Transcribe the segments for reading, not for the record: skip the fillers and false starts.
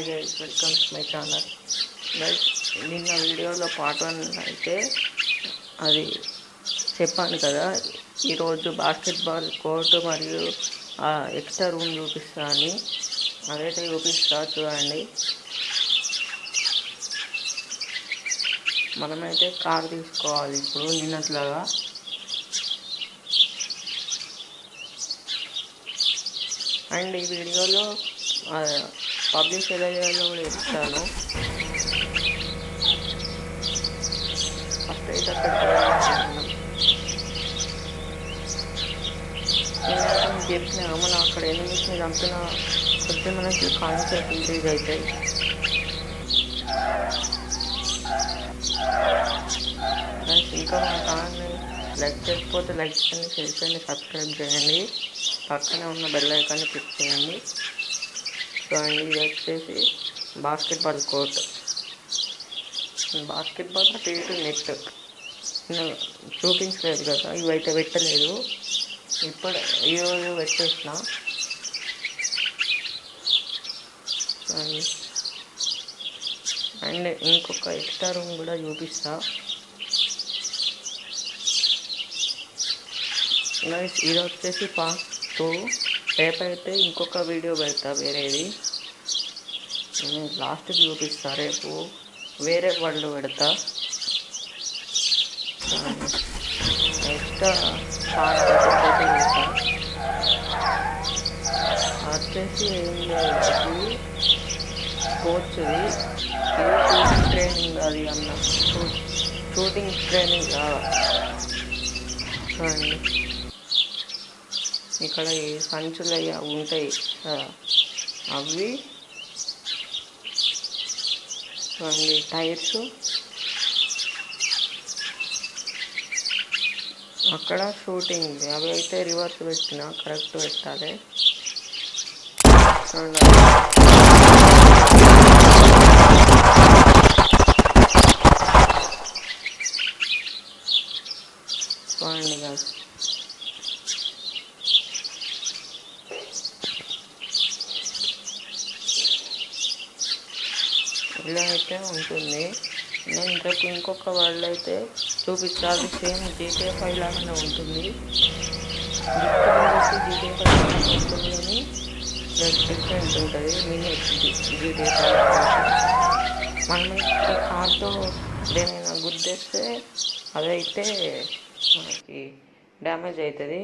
Guys, welcome to my channel. Guys, నిన్న వీడియోలో part 1 అయితే అది చెప్పాను కదా, ఈరోజు బాస్కెట్బాల్ కోర్టు మరియు ఎక్స్ట్రా రూమ్ చూపిస్తా అని. అదైతే చూపిస్తా, చూడండి. మనమైతే కార్ తీసుకోవాలి ఇప్పుడు నిన్నట్లాగా. అండ్ ఈ వీడియోలో పబ్లిష్ ఎలా చేయాలో కూడా చెప్తాను. ఫస్ట్ అయితే అక్కడికి వెళ్ళాలి. నేనైతే మీకు చెప్పిన మనం అక్కడ ఎనిమిస్ని చంపిన కొద్ది మనకి కాన్సెప్ట్ ఇంక్రీజ్ అవుతాయి. ఇంకా మన ఛానల్ని లైక్ చేయకపోతే లైక్ చేయండి, షేర్ చేయండి, సబ్స్క్రైబ్ చేయండి. పక్కనే ఉన్న బెల్ ఐకాన్ని క్లిక్ చేయండి. చూడండి, ఇది వచ్చేసి బాస్కెట్బాల్ కోర్ట్. బాస్కెట్బాల్ అటు ఇటు నెట్ చూపించలేదు కదా, ఇవైతే పెట్టలేదు. ఇప్పుడు ఈరోజు పెట్టేసిన. అండ్ ఇంకొక ఎక్స్ట్రా రూమ్ కూడా చూపిస్తా. ఇది వచ్చేసి పార్ట్ 2. రేపైతే ఇంకొక వీడియో పెడతా వేరేది. లాస్ట్ చూపిస్తా. రేపు వేరే వాళ్ళు పెడతా. ఎక్స్ట్రా పార్ట్ దగ్గరికి అయితే వచ్చేసి ఏం లేదు, స్పోర్ట్స్ది. ఇది షూటింగ్ ట్రైనింగ్. అది అన్న షూటింగ్ ట్రైనింగ్ చూడండి. ఇక్కడ ఈ సంచులు ఉంటాయి అవి చూడండి. టైర్స్ అక్కడ షూటింగ్, అవి అయితే రివర్స్ పెట్టిన, కరెక్ట్ పెట్టాలి. చూడండి, చూడండి గాస్. ఇలా అయితే ఉంటుంది. నేను రేపు ఇంకొక వాళ్ళు అయితే చూపిస్తా. అది సేమ్ GTA 5 లాగానే ఉంటుంది. GTA 5 లాగానే ఉంటుంది కానీ డిఫరెంట్ ఉంటుంది. మినీ GTA 5 మనం ఈ కార్తో దేనైనా గుద్దేస్తే అదైతే మనకి డ్యామేజ్ అవుతుంది.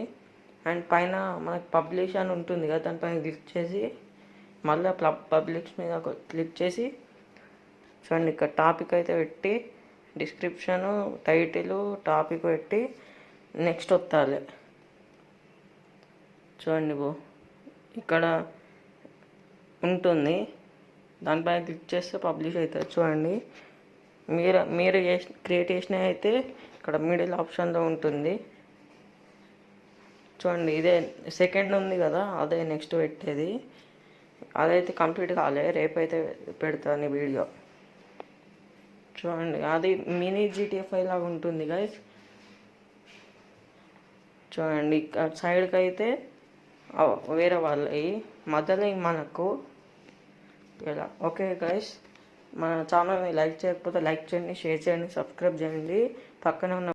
అండ్ పైన మనకి పబ్లిష్ అని ఉంటుంది కదా, దానిపైన క్లిక్ చేసి మళ్ళీ పబ్లిష్ మీద క్లిక్ చేసి చూడండి, ఇక్కడ టాపిక్ అయితే పెట్టి డిస్క్రిప్షను, టైటిల్, టాపిక్ పెట్టి నెక్స్ట్ వస్తాలి. చూడండి ఇక్కడ ఉంటుంది, దానిపైన క్లిక్ చేస్తే పబ్లిష్ అవుతుంది. చూడండి, మీరు క్రియేట్ చేసిన అయితే ఇక్కడ మిడిల్ ఆప్షన్లో ఉంటుంది. చూడండి, ఇదే సెకండ్ ఉంది కదా, అదే నెక్స్ట్ పెట్టేది. అదైతే కంప్లీట్ కాలే, రేపైతే పెడతాను వీడియో. చూడండి, అది మినీ GTA 5 లాగా ఉంటుంది గైస్. చూడండి, సైడ్కి అయితే వేరే వాళ్ళవి, మధ్యలో మనకు ఇలా. ఓకే గైస్, మన ఛానల్ని లైక్ చేయకపోతే లైక్ చేయండి, షేర్ చేయండి, సబ్స్క్రైబ్ చేయండి. పక్కనే ఉన్న